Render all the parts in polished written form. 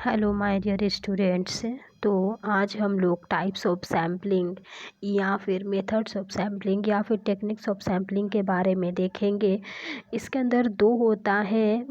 Hello my dear students. तो आज हम लोग टाइप्स ऑफ सैम्पलिंग या फिर मेथड्स ऑफ सैम्पलिंग या फिर टेक्निक्स ऑफ सैम्पलिंग के बारे में देखेंगे। इसके अंदर दो होता है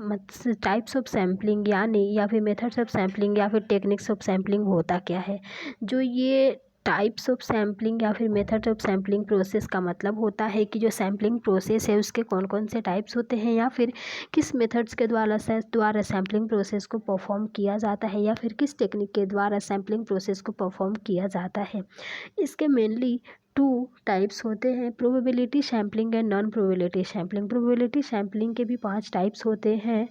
टाइप्स ऑफ सैम्पलिंग यानी या फिर मेथड्स ऑफ सैम्पलिंग या फिर टेक्निक्स ऑफ सैम्पलिंग होता क्या है। जो ये टाइप्स ऑफ सैम्पलिंग या फिर मेथड्स ऑफ सैम्पलिंग प्रोसेस का मतलब होता है कि जो सैम्पलिंग प्रोसेस है उसके कौन कौन से टाइप्स होते हैं या फिर किस मेथड्स के द्वारा सैम्पलिंग प्रोसेस को परफॉर्म किया जाता है या फिर किस टेक्निक के द्वारा सैम्पलिंग प्रोसेस को परफॉर्म किया जाता है। इसके मेनली टू टाइप्स होते हैं, probability sampling and non probability sampling. Probability sampling के भी 5 टाइप्स होते हैं।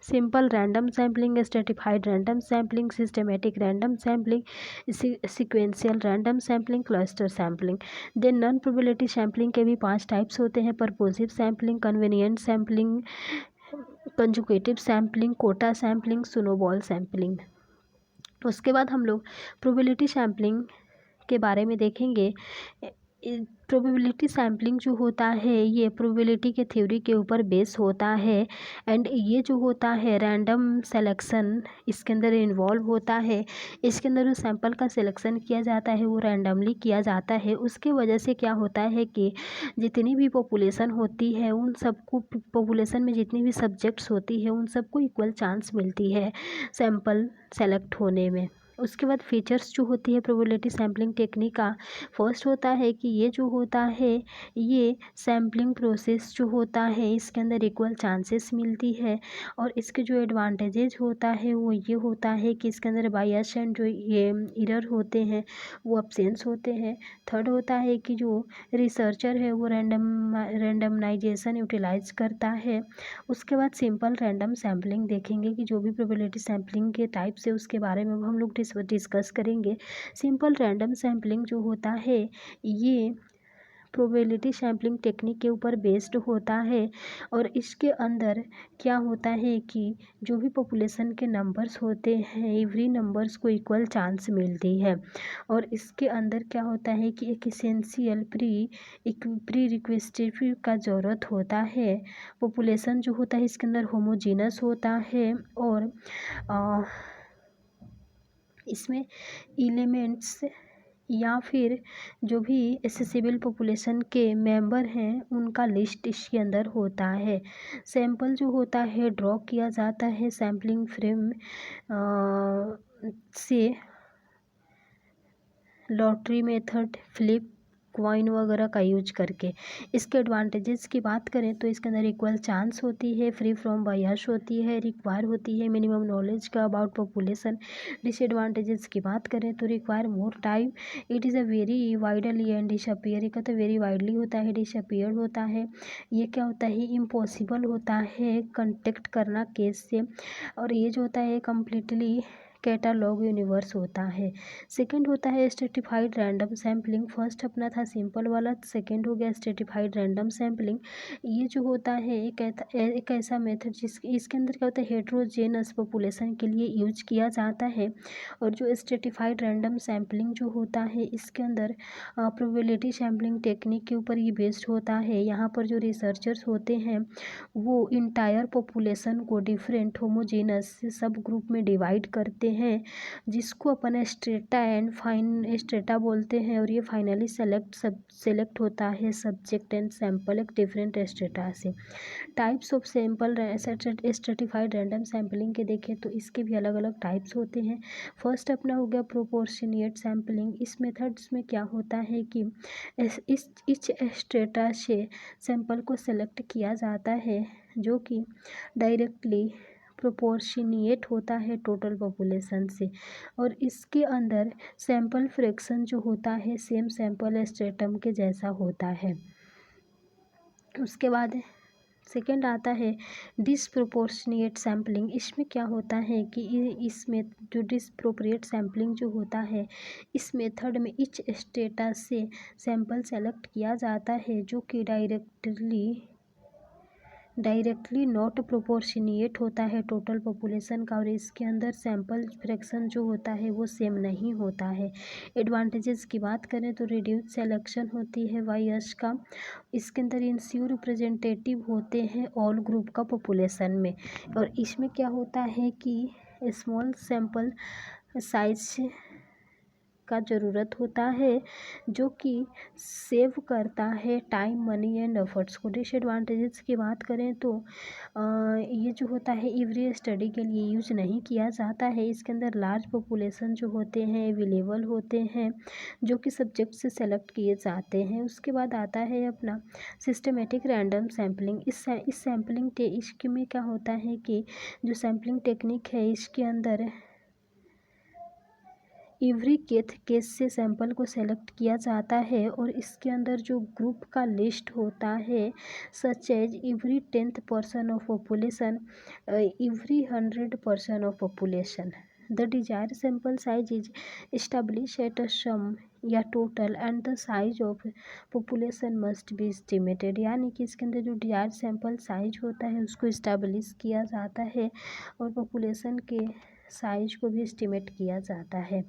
Simple random sampling, stratified random sampling, systematic random sampling, sequential random sampling, cluster sampling. Then non probability sampling के भी 5 टाइप्स होते हैं, purposive sampling, convenient sampling, conjugative sampling, quota sampling, snowball sampling. उसके बाद हम लोग प्रोबेबिलिटी सैम्पलिंग के बारे में देखेंगे। प्रोबेबिलिटी सैम्पलिंग जो होता है ये प्रोबेबिलिटी के थ्योरी के ऊपर बेस होता है एंड ये जो होता है रैंडम सेलेक्शन इसके अंदर इन्वॉल्व होता है। इसके अंदर जो सैंपल का सिलेक्शन किया जाता है वो रैंडमली किया जाता है। उसके वजह से क्या होता है कि जितनी भी पॉपुलेशन होती है उन सबको, पॉपुलेशन में जितनी भी सब्जेक्ट्स होती है उन सबको इक्वल चांस मिलती है सैंपल सेलेक्ट होने में। उसके बाद फीचर्स जो होती है प्रोबेबिलिटी सैम्पलिंग टेक्निक का, फर्स्ट होता है कि ये जो होता है ये सैम्पलिंग प्रोसेस जो होता है इसके अंदर इक्वल चांसेस मिलती है। और इसके जो एडवांटेजेज होता है वो ये होता है कि इसके अंदर बायस एंड जो ये एरर होते हैं वो अब्सेंस होते हैं। थर्ड होता है कि जो रिसर्चर है वो रैंडमनाइजेशन यूटिलाइज करता है। उसके बाद सिंपल रैंडम सैम्पलिंग देखेंगे कि जो भी प्रोबेबिलिटी सैम्पलिंग के टाइप्स है उसके बारे में हम लोग डिस्कस करेंगे। सिंपल रैंडम सैम्पलिंग जो होता है ये प्रोबेबिलिटी सैम्पलिंग टेक्निक के ऊपर बेस्ड होता है और इसके अंदर क्या होता है कि जो भी पॉपुलेशन के नंबर्स होते हैं एवरी नंबर्स को इक्वल चांस मिलती है। और इसके अंदर क्या होता है कि एक इसेंशियल प्री रिक्वेस्टिव का ज़रूरत होता है। पॉपुलेशन जो होता है इसके अंदर होमोजीनस होता है और इसमें एलिमेंट्स या फिर जो भी एसेसिबल पॉपुलेशन के मेंबर हैं उनका लिस्ट इसके अंदर होता है। सैंपल जो होता है ड्रॉ किया जाता है सैम्पलिंग फ्रेम से लॉटरी मेथड, फ्लिप कॉइन वगैरह का यूज करके। इसके एडवांटेजेस की बात करें तो इसके अंदर इक्वल चांस होती है, फ्री फ्रॉम बायस होती है, रिक्वायर होती है मिनिमम नॉलेज का अबाउट पॉपुलेशन। डिसएडवांटेजेस की बात करें तो require more time, it is a very widely and disappear का तो वेरी वाइडली होता है, डिसअपियर होता है। ये क्या होता है इम्पॉसिबल होता है कंटेक्ट करना केस से। और ये जो होता है कम्प्लीटली कैटालॉग यूनिवर्स होता है। सेकंड होता है स्ट्रेटिफाइड रैंडम सैम्पलिंग। फर्स्ट अपना था सिंपल वाला, सेकंड हो गया स्ट्रेटिफाइड रैंडम सैम्पलिंग। ये जो होता है एक ऐसा मेथड इसके अंदर क्या होता है हेट्रोजेनस पॉपुलेशन के लिए यूज किया जाता है। और जो स्ट्रेटिफाइड रैंडम सैम्पलिंग जो होता है इसके अंदर प्रोबेबिलिटी सैम्पलिंग टेक्निक के ऊपर ये बेस्ड होता है। यहाँ पर जो रिसर्चर्स होते हैं वो इंटायर पॉपुलेशन को डिफरेंट होमोजेनस सब ग्रुप में डिवाइड करते हैं जिसको अपन स्ट्रेटा एंड फाइन स्ट्रेटा बोलते हैं। और ये फाइनली सेलेक्ट होता है सब्जेक्ट एंड सैंपल एक डिफरेंट स्ट्रेटा से। Types of sample stratified random sampling के देखें तो इसके भी अलग अलग टाइप्स होते हैं। फर्स्ट अपना हो गया प्रोपोर्शनेट सैम्पलिंग। इस मेथड्स में क्या होता है कि इस स्ट्रेटा से सैंपल को सेलेक्ट किया जाता है जो कि डायरेक्टली प्रोपोर्शनिएट होता है टोटल पॉपुलेशन से। और इसके अंदर सैंपल फ्रैक्शन जो होता है सेम सैंपल स्ट्रेटम के जैसा होता है। उसके बाद सेकेंड आता है डिसप्रोपोर्शनिएट सैम्पलिंग। इसमें क्या होता है कि इसमें जो डिसप्रोपोर्शनिएट सैम्पलिंग जो होता है इस मेथड में ईच स्टेटा से सैंपल सेलेक्ट किया जाता है जो कि डायरेक्टली डायरेक्टली नॉट प्रोपोर्शनिएट होता है टोटल पॉपुलेशन का, और इसके अंदर सैंपल फ्रैक्शन जो होता है वो सेम नहीं होता है। एडवांटेजेस की बात करें तो रिड्यूस सिलेक्शन होती है वाईएस का, इसके अंदर इंश्योर रिप्रेजेंटेटिव होते हैं ऑल ग्रुप का पॉपुलेशन में, और इसमें क्या होता है कि स्मॉल सैंपल साइज का ज़रूरत होता है जो कि सेव करता है टाइम, मनी एंड एफर्ट्स को। डिसएडवांटेजेस की बात करें तो ये जो होता है एवरी स्टडी के लिए यूज नहीं किया जाता है। इसके अंदर लार्ज पॉपुलेशन जो होते हैं अवेलेबल होते हैं जो कि सब्जेक्ट से सेलेक्ट किए जाते हैं। उसके बाद आता है अपना सिस्टमेटिक रैंडम सैम्पलिंग। इस सैम्पलिंग इसके में क्या होता है कि जो सैम्पलिंग टेक्निक है इसके अंदर एवरी केस से सैंपल को सेलेक्ट किया जाता है, और इसके अंदर जो ग्रुप का लिस्ट होता है such as every 10th person of population, every 100% of population. The desire sample size is establish at a sum या total and the size of population must be estimated. यानी कि इसके अंदर जो डिजायर सैंपल साइज होता है उसको establish किया जाता है और पॉपुलेशन के साइज को भी एस्टिमेट किया जाता है।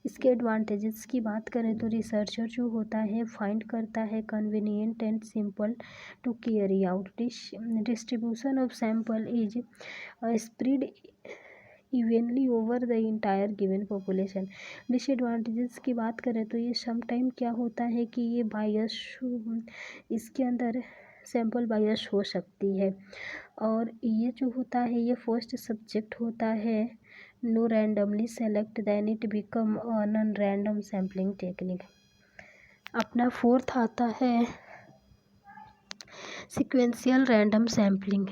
इसके एडवांटेजेस की बात करें तो रिसर्चर जो होता है फाइंड करता है convenient and simple to carry out. Distribution of sample is spread evenly over the entire given population. Disadvantages की बात करें तो ये समटाइम क्या होता है कि ये बायस, इसके अंदर सैंपल बायस हो सकती है, और ये जो होता है ये फर्स्ट सब्जेक्ट होता है no randomly select then it become non random sampling technique. अपना फोर्थ आता है sequential random sampling.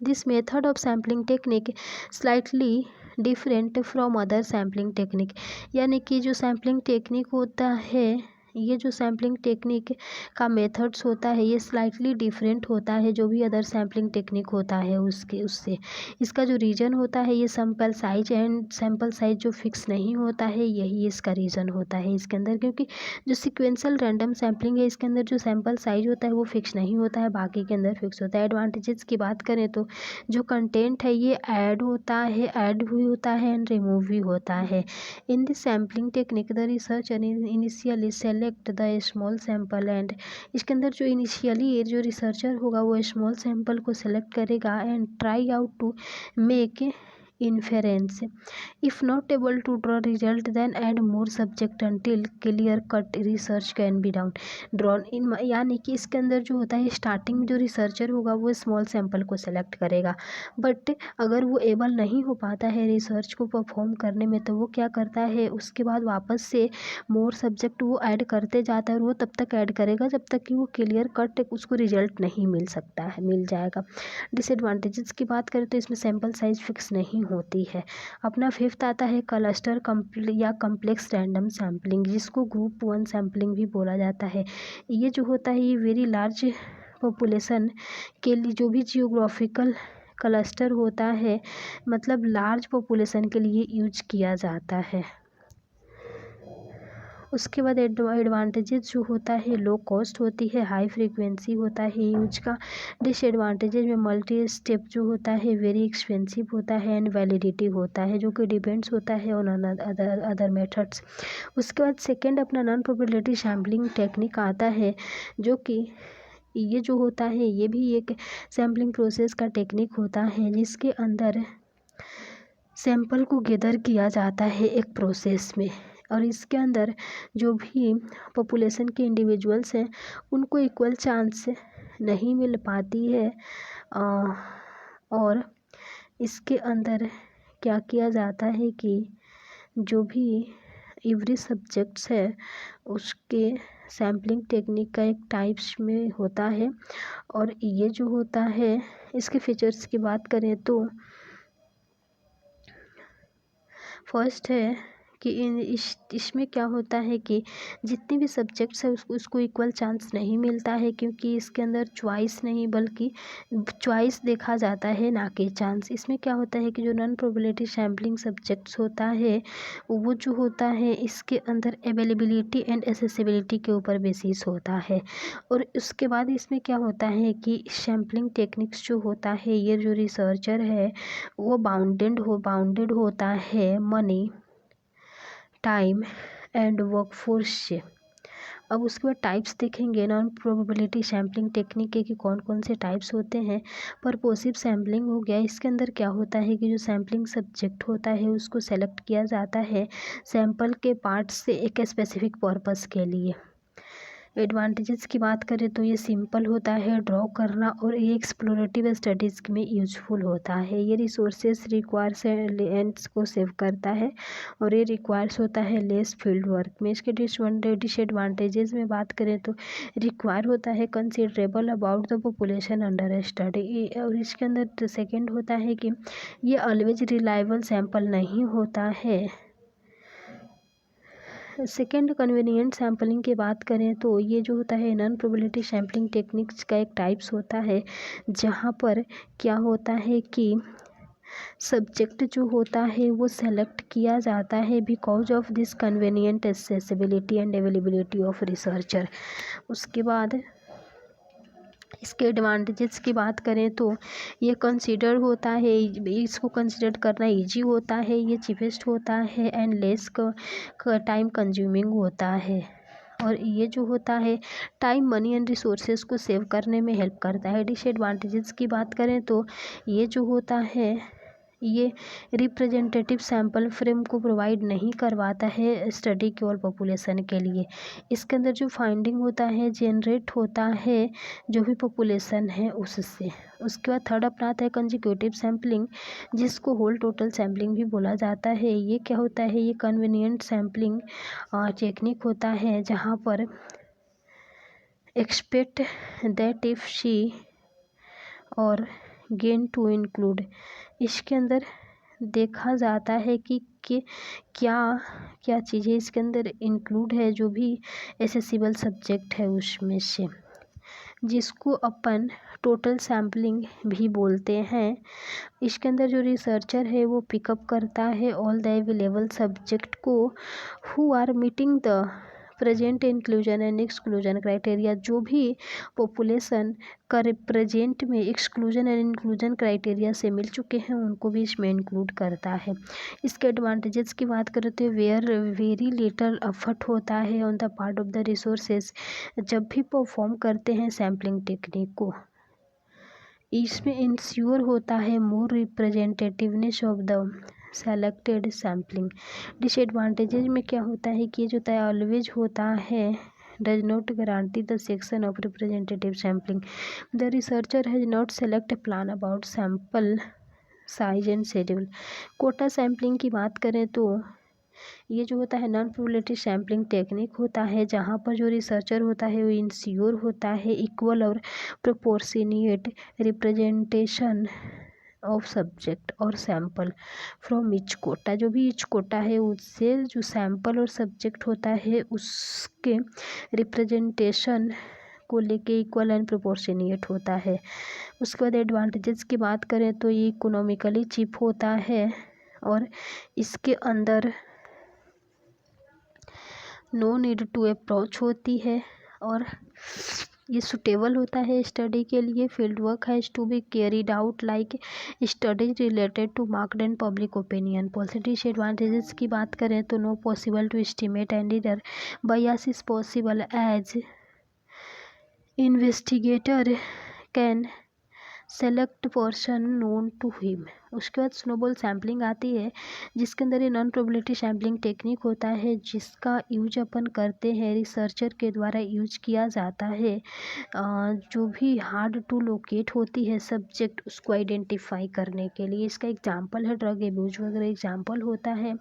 This method of sampling technique slightly different from other sampling technique. यानी कि जो सैम्पलिंग टेक्निक होता है, ये जो सैम्पलिंग टेक्निक का मेथड्स होता है ये स्लाइटली डिफरेंट होता है जो भी अदर सैम्पलिंग टेक्निक होता है उससे। इसका जो रीज़न होता है ये सैम्पल साइज जो फिक्स नहीं होता है, यही इसका रीज़न होता है इसके अंदर। क्योंकि जो सिक्वेंशियल रैंडम सैम्पलिंग है इसके अंदर जो सैम्पल साइज होता है वो फिक्स नहीं होता है, बाकी के अंदर फिक्स होता है। एडवांटेजेस की बात करें तो जो कंटेंट है ये ऐड भी होता है एंड रिमूव भी होता है। In this sampling technique the researcher initially select the small sample and, इसके अंदर जो इनिशियली जो रिसर्चर होगा वो स्मॉल सैंपल को सेलेक्ट करेगा and try out to make inference. If not able to draw result then add more subject until clear cut research can be drawn in. यानी कि इसके अंदर जो होता है स्टार्टिंग जो रिसर्चर होगा वो स्मॉल सैंपल को सेलेक्ट करेगा, बट अगर वो एबल नहीं हो पाता है रिसर्च को परफॉर्म करने में तो वो क्या करता है उसके बाद वापस से मोर सब्जेक्ट वो ऐड करते जाता है, और वो तब तक ऐड करेगा जब तक कि वो क्लियर कट उसको रिजल्ट नहीं मिल जाएगा। डिसएडवांटेजेस की बात करें तो इसमें सैंपल साइज फिक्स नहीं होती है। अपना फिफ्थ आता है क्लस्टर या कम्प्लेक्स रैंडम सैम्पलिंग, जिसको ग्रुप 1 सैम्पलिंग भी बोला जाता है। ये जो होता है ये वेरी लार्ज पॉपुलेशन के लिए जो भी जियोग्राफिकल क्लस्टर होता है, मतलब लार्ज पॉपुलेशन के लिए यूज किया जाता है। उसके बाद एडवांटेजेस जो होता है लो कॉस्ट होती है, हाई फ्रीक्वेंसी होता है यूज का। डिसएडवांटेजेस में मल्टी स्टेप जो होता है वेरी एक्सपेंसिव होता है एंड वैलिडिटी होता है जो कि डिपेंड्स होता है ऑन अदर मेथड्स। उसके बाद सेकेंड अपना नॉन प्रोबेबिलिटी सैम्पलिंग टेक्निक आता है, जो कि ये जो होता है ये भी एक सैम्पलिंग प्रोसेस का टेक्निक होता है जिसके अंदर सैंपल को गैदर किया जाता है एक प्रोसेस में, और इसके अंदर जो भी पॉपुलेशन के इंडिविजुअल्स हैं उनको इक्वल चांस नहीं मिल पाती है, और इसके अंदर क्या किया जाता है कि जो भी एवरी सब्जेक्ट्स है उसके सैम्पलिंग टेक्निक का एक टाइप्स में होता है। और ये जो होता है इसके फीचर्स की बात करें तो फर्स्ट है कि इसमें क्या होता है कि जितने भी सब्जेक्ट्स है उसको इक्वल चांस नहीं मिलता है, क्योंकि इसके अंदर चॉइस नहीं बल्कि चॉइस देखा जाता है ना कि चांस। इसमें क्या होता है कि जो नॉन प्रोबेबिलिटी सैम्पलिंग सब्जेक्ट्स होता है वो जो होता है इसके अंदर अवेलेबिलिटी एंड एसेसिबिलिटी के ऊपर बेसिस होता है। और उसके बाद इसमें क्या होता है कि सैम्पलिंग टेक्निक्स जो होता है, ये जो रिसर्चर है वो बाउंडेड होता है मनी, टाइम एंड वर्कफोर्स से। अब उसके बाद टाइप्स देखेंगे नॉन प्रोबेबिलिटी सैम्पलिंग टेक्निक के कि कौन कौन से टाइप्स होते हैं। परपोसिव सैम्पलिंग हो गया, इसके अंदर क्या होता है कि जो सैम्पलिंग सब्जेक्ट होता है उसको सेलेक्ट किया जाता है सैंपल के पार्ट्स से एक स्पेसिफिक पर्पस के लिए। एडवांटेजेस की बात करें तो ये सिंपल होता है ड्रॉ करना और ये एक्सप्लोरेटिव स्टडीज़ में यूजफुल होता है। ये रिसोर्सेज रिक्वायर्स एंड्स को सेव करता है और ये रिक्वायर्स होता है लेस फील्ड वर्क में। इसके डिसएडवांटेजेस में बात करें तो रिक्वायर होता है considerable about the population under study. और इसके अंदर सेकेंड होता है कि ये ऑलवेज रिलायबल सैंपल नहीं होता है। सेकेंड कन्वीनियंट सैम्पलिंग की बात करें तो ये जो होता है नॉन प्रोबेबिलिटी सैम्पलिंग टेक्निक्स का एक टाइप्स होता है, जहाँ पर क्या होता है कि सब्जेक्ट जो होता है वो सेलेक्ट किया जाता है because of this convenient accessibility and availability of researcher. उसके बाद इसके एडवांटेजेस की बात करें तो ये कंसीडर होता है, इसको कंसीडर करना इजी होता है, ये चीपेस्ट होता है एंड लेस टाइम कंज्यूमिंग होता है। और ये जो होता है टाइम, मनी एंड रिसोर्सेज को सेव करने में हेल्प करता है। डिसएडवांटेजेस की बात करें तो ये जो होता है ये रिप्रेजेंटेटिव सैंपल फ्रेम को प्रोवाइड नहीं करवाता है स्टडी के और पॉपुलेशन के लिए। इसके अंदर जो फाइंडिंग होता है जनरेट होता है जो भी पॉपुलेशन है उससे। उसके बाद थर्ड अपना आता है कंजिक्यूटिव सैम्पलिंग, जिसको होल टोटल सैम्पलिंग भी बोला जाता है। ये क्या होता है, ये कन्वीनियंट सैम्पलिंग टेक्निक होता है जहाँ पर एक्सपेक्ट दैट इफ शी और गेन टू इंक्लूड, इसके अंदर देखा जाता है कि क्या क्या चीज़ें इसके अंदर इंक्लूड है जो भी एसेसिबल सब्जेक्ट है उसमें से, जिसको अपन टोटल सैम्पलिंग भी बोलते हैं। इसके अंदर जो रिसर्चर है वो पिकअप करता है ऑल द अवेलेबल सब्जेक्ट को who are meeting the present inclusion and exclusion criteria. जो भी पॉपुलेशन का रिप्रेजेंट में एक्सक्लूजन एंड इंक्लूजन क्राइटेरिया से मिल चुके हैं उनको भी इसमें इंक्लूड करता है। इसके एडवांटेजेस की बात करें तो वेरी लिटल एफर्ट होता है on the part of the resources जब भी परफॉर्म करते हैं सैम्पलिंग टेक्निक को। इसमें इंश्योर होता है more representativeness of the selected sampling. Disadvantages में क्या होता है कि जो तय ऑलवेज होता है does not guarantee the section of representative sampling. The researcher has not select plan about sample size and schedule. Quota sampling की बात करें तो ये जो होता है नॉन प्रोबेबिलिटी सैम्पलिंग टेक्निक होता है जहाँ पर जो रिसर्चर होता है वो इंश्योर होता है इक्वल और प्रोपोर्शनेट रिप्रेजेंटेशन ऑफ सब्जेक्ट और सैंपल फ्रॉम ईच कोटा। जो भी ईच कोटा है उससे जो सैंपल और सब्जेक्ट होता है उसके रिप्रेजेंटेशन को लेके इक्वल एंड प्रोपोर्शनेट होता है। उसके बाद एडवांटेजेस की बात करें तो ये इकोनॉमिकली चीप होता है और इसके अंदर नो नीड टू अप्रोच होती है और ये सुटेबल होता है स्टडी के लिए। Field work has to be carried out like studies related to market and public opinion policy. Disadvantages की बात करें तो no possible to estimate and error bias is possible as investigator can select person known to him. उसके बाद snowball sampling आती है जिसके अंदर ये नॉन प्रोबेबिलिटी सैम्पलिंग टेक्निक होता है जिसका यूज अपन करते हैं रिसर्चर के द्वारा यूज किया जाता है। जो भी हार्ड टू लोकेट होती है सब्जेक्ट उसको आइडेंटिफाई करने के लिए। इसका एग्जांपल है ड्रग एब्यूज वगैरह एग्जांपल होता है।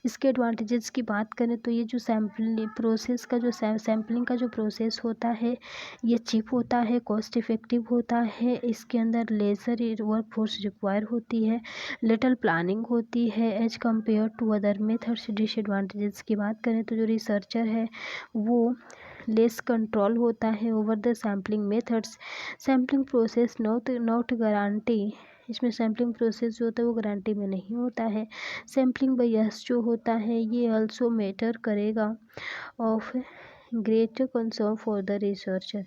इसके एडवांटेजेस की बात करें तो ये जो सैम्पलिंग प्रोसेस का जो सैम्पलिंग का जो प्रोसेस होता है ये चीप होता है, कॉस्ट इफेक्टिव होता है। इसके अंदर लेज़र वर्क फोर्स रिक्वायर होती है है, लिटल प्लानिंग होती है as compare to other methods. Disadvantages की बात करें तो जो रिसर्चर है वो लेस कंट्रोल होता है over the sampling methods. Sampling process not guarantee, इसमें सैम्पलिंग प्रोसेस जो होता है वो गारंटी में नहीं होता है। सैम्पलिंग बायस जो होता है ये ऑल्सो मैटर करेगा of greater concern for the researcher.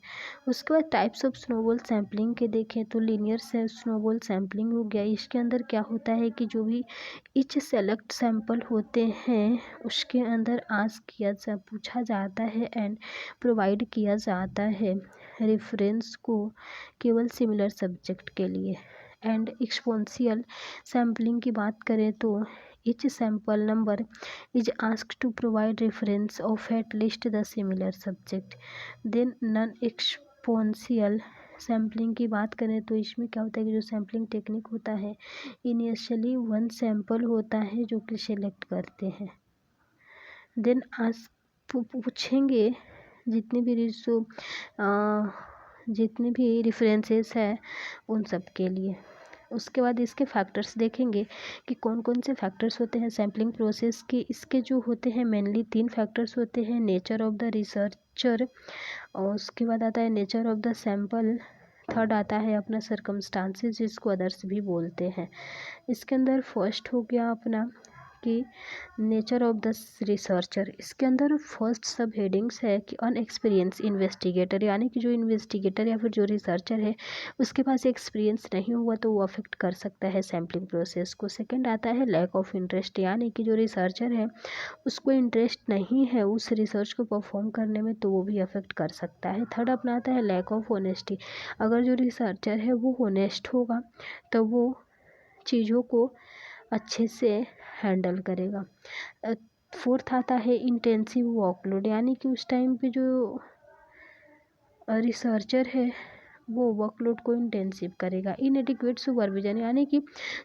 उसके बाद टाइप्स ऑफ स्नोबॉल सैम्पलिंग के देखें तो लीनियर स्नोबॉल सैम्पलिंग हो गया। इसके अंदर क्या होता है कि जो भी इच सेलेक्ट सैंपल होते हैं उसके अंदर आस्क किया जा पूछा जाता है एंड प्रोवाइड किया जाता है रेफरेंस को केवल सिमिलर सब्जेक्ट के लिए। एंड एक्सपोनेंशियल सैम्पलिंग की बात करें तो each sample number is asked to provide reference of at least the similar subject। then non exponential sampling की बात करें तो इसमें क्या होता है कि जो सैम्पलिंग टेक्निक होता है इनिशियली वन सैंपल होता है जो कि सिलेक्ट करते हैं। देन आज पूछेंगे जितने भी जितने भी रेफरेंसेस है उन सब के लिए। उसके बाद इसके फैक्टर्स देखेंगे कि कौन कौन से फैक्टर्स होते हैं सैम्पलिंग प्रोसेस के। इसके जो होते हैं मेनली 3 फैक्टर्स होते हैं, नेचर ऑफ द रिसर्चर, और उसके बाद आता है nature of the sample, third आता है अपना सर्कमस्टांसेस जिसको अदर्स भी बोलते हैं। इसके अंदर फर्स्ट हो गया अपना कि नेचर ऑफ द रिसर्चर। इसके अंदर फर्स्ट सब हेडिंग्स है कि अनएक्सपीरियंस इन्वेस्टिगेटर, यानी कि जो इन्वेस्टिगेटर या फिर जो रिसर्चर है उसके पास एक्सपीरियंस नहीं हुआ तो वो अफेक्ट कर सकता है सैम्पलिंग प्रोसेस को। सेकंड आता है लैक ऑफ इंटरेस्ट, यानी कि जो रिसर्चर है उसको इंटरेस्ट नहीं है उस रिसर्च को परफॉर्म करने में तो वो भी अफेक्ट कर सकता है। थर्ड अपना आता है लैक ऑफ ऑनेस्टी, अगर जो रिसर्चर है वो ऑनेस्ट होगा तो वो चीज़ों को अच्छे से हैंडल करेगा। फोर्थ आता है इंटेंसिव वर्कलोड, यानी कि उस टाइम पे जो रिसर्चर है वो वर्कलोड को इंटेंसिव करेगा। इनएडिक्वेट सुपरविजन, यानी कि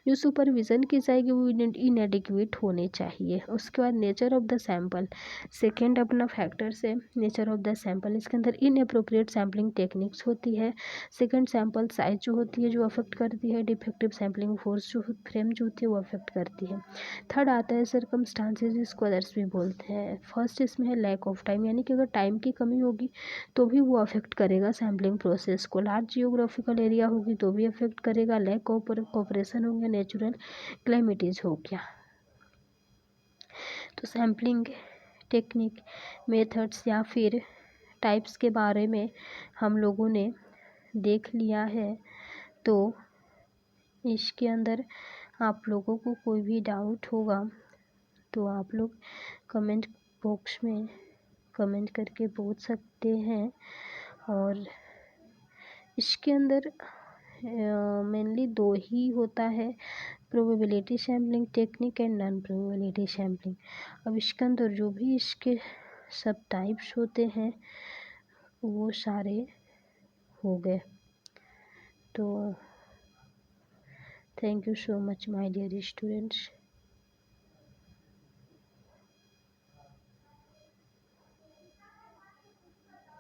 जो सुपरविजन की जाएगी वो इनएडिक्वेट होने चाहिए। उसके बाद nature of the sample, second अपना फैक्टर से नेचर ऑफ द सैंपल, इसके अंदर इनअप्रोप्रिएट सैम्पलिंग टेक्निक्स होती है। सेकेंड सैंपल साइज जो होती है जो अफेक्ट करती है। डिफेक्टिव सैम्पलिंग फोर्स जो फ्रेम जो होती है वो अफेक्ट करती है। थर्ड आता है सर्कमस्टांसेस, जिसको अदर्स भी बोलते हैं। फर्स्ट इसमें है लैक ऑफ टाइम, यानी कि अगर टाइम की कमी होगी तो भी वो अफेक्ट करेगा सैम्पलिंग प्रोसेस को। लार्ज जियोग्राफिकल एरिया होगी तो भी अफेक्ट करेगा। लैक कोऑपरेशन हो गया, नेचुरल क्लाइमेटीज हो गया। तो सैम्पलिंग टेक्निक, मेथड्स या फिर टाइप्स के बारे में हम लोगों ने देख लिया है। तो इसके अंदर आप लोगों को कोई भी डाउट होगा तो आप लोग कमेंट बॉक्स में कमेंट करके पूछ सकते हैं। और इसके अंदर मेनली 2 ही होता है, probability sampling technique and non probability sampling. अब इसके अंदर जो भी इसके सब टाइप्स होते हैं वो सारे हो गए। तो thank you so much my dear students.